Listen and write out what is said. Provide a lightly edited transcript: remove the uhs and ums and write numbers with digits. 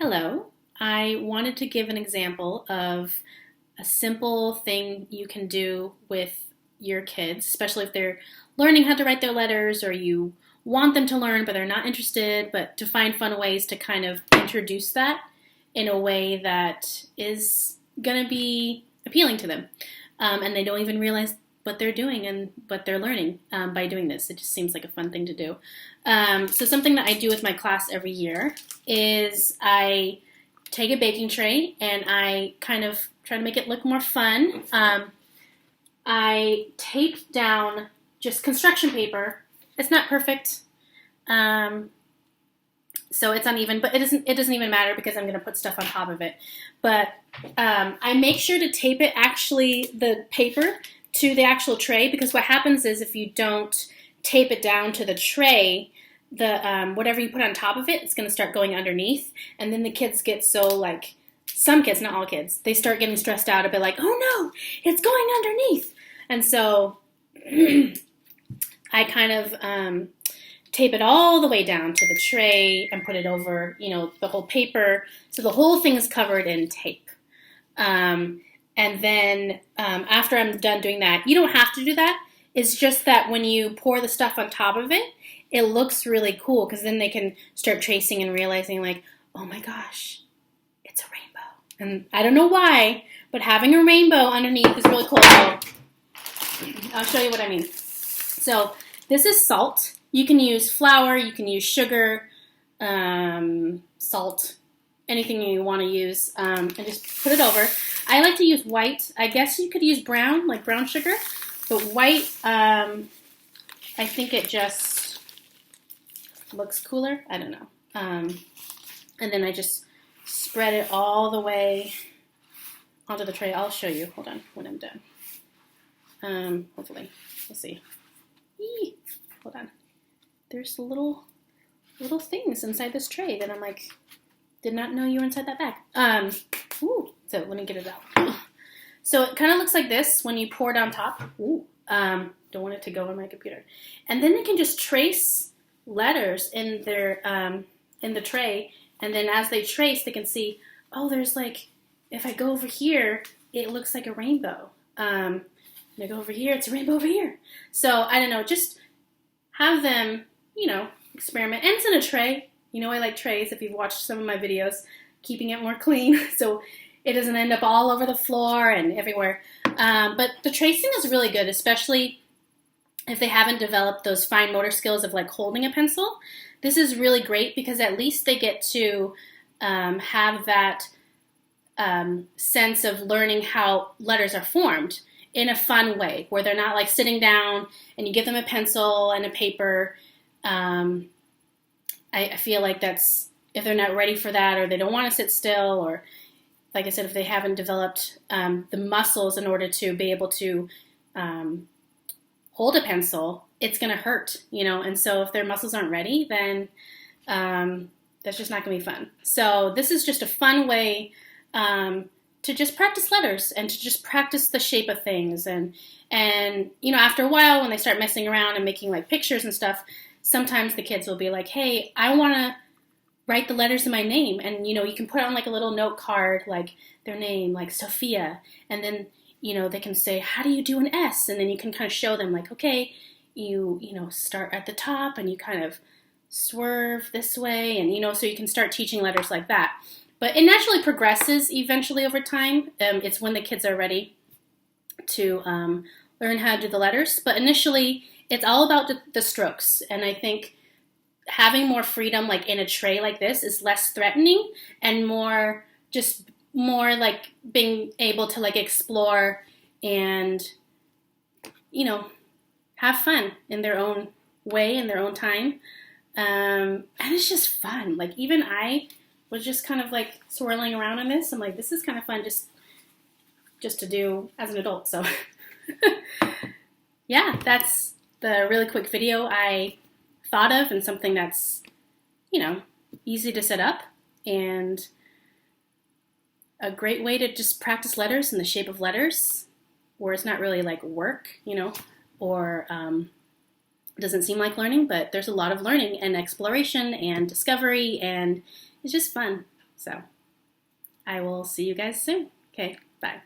Hello. I wanted to give an example of a simple thing you can do with your kids, especially if they're learning how to write their letters or you want them to learn but they're not interested, but to find fun ways to kind of introduce that in a way that is going to be appealing to them. And they don't even realize what they're doing and what they're learning by doing this. It just seems like a fun thing to do. So something that I do with my class every year is I take a baking tray and I kind of try to make it look more fun. I tape down just construction paper. It's not perfect, so it's uneven, but it doesn't even matter because I'm going to put stuff on top of it. But I make sure to tape it, actually, the paper to the actual tray, because what happens is if you don't tape it down to the tray, the whatever you put on top of it, it's going to start going underneath, and then the kids get so, like, some kids, not all kids, they start getting stressed out a bit, like, oh no, it's going underneath. And so I kind of tape it all the way down to the tray and put it over, the whole paper, so the whole thing is covered in tape. And then after I'm done doing that, you don't have to do that. It's just that when you pour the stuff on top of it, it looks really cool, because then they can start tracing and realizing, like, oh my gosh, it's a rainbow. And I don't know why, but having a rainbow underneath is really cool. So I'll show you what I mean. So this is salt. You can use flour, you can use sugar, salt, anything you want to use, and just put it over. I like to use white. I guess you could use brown, like brown sugar, but white, I think it just looks cooler. I don't know. And then I just spread it all the way onto the tray. I'll show you. Hold on when I'm done. Hopefully. We'll see. Eee! Hold on. There's little things inside this tray that I'm like, did not know you were inside that bag. So let me get it out. So it kind of looks like this when you pour it on top. Don't want it to go on my computer. And then they can just trace letters in their in the tray, and then as they trace, they can see, oh, there's, like, if I go over here, it looks like a rainbow. And I go over here, it's a rainbow over here. So I don't know, just have them, experiment. And it's in a tray. I like trays, if you've watched some of my videos, keeping it more clean so it doesn't end up all over the floor and everywhere. But the tracing is really good, especially if they haven't developed those fine motor skills of, like, holding a pencil. This is really great because at least they get to have that sense of learning how letters are formed in a fun way, where they're not, like, sitting down and you give them a pencil and a paper. I feel like that's, if they're not ready for that, or they don't want to sit still, or, like I said, if they haven't developed the muscles in order to be able to hold a pencil, it's going to hurt, and so if their muscles aren't ready, then that's just not going to be fun. So this is just a fun way to just practice letters and to just practice the shape of things. And after a while, when they start messing around and making, like, pictures and stuff, sometimes the kids will be like, hey, I want to write the letters in my name. And, you can put on, like, a little note card, like their name, like Sophia. And then, they can say, how do you do an S? And then you can kind of show them, like, okay, you start at the top and you kind of swerve this way. And, so you can start teaching letters like that. But it naturally progresses eventually over time. It's when the kids are ready to learn how to do the letters. But initially, it's all about the strokes. And I think having more freedom, like in a tray like this, is less threatening and more like being able to, like, explore and, have fun in their own way, in their own time. And it's just fun. Like, even I was just kind of, like, swirling around on this. I'm like, this is kind of fun just to do as an adult. So yeah, that's the really quick video I thought of, and something that's, easy to set up and a great way to just practice letters and the shape of letters, where it's not really like work, or it doesn't seem like learning, but there's a lot of learning and exploration and discovery, and it's just fun. So I will see you guys soon. Okay, bye.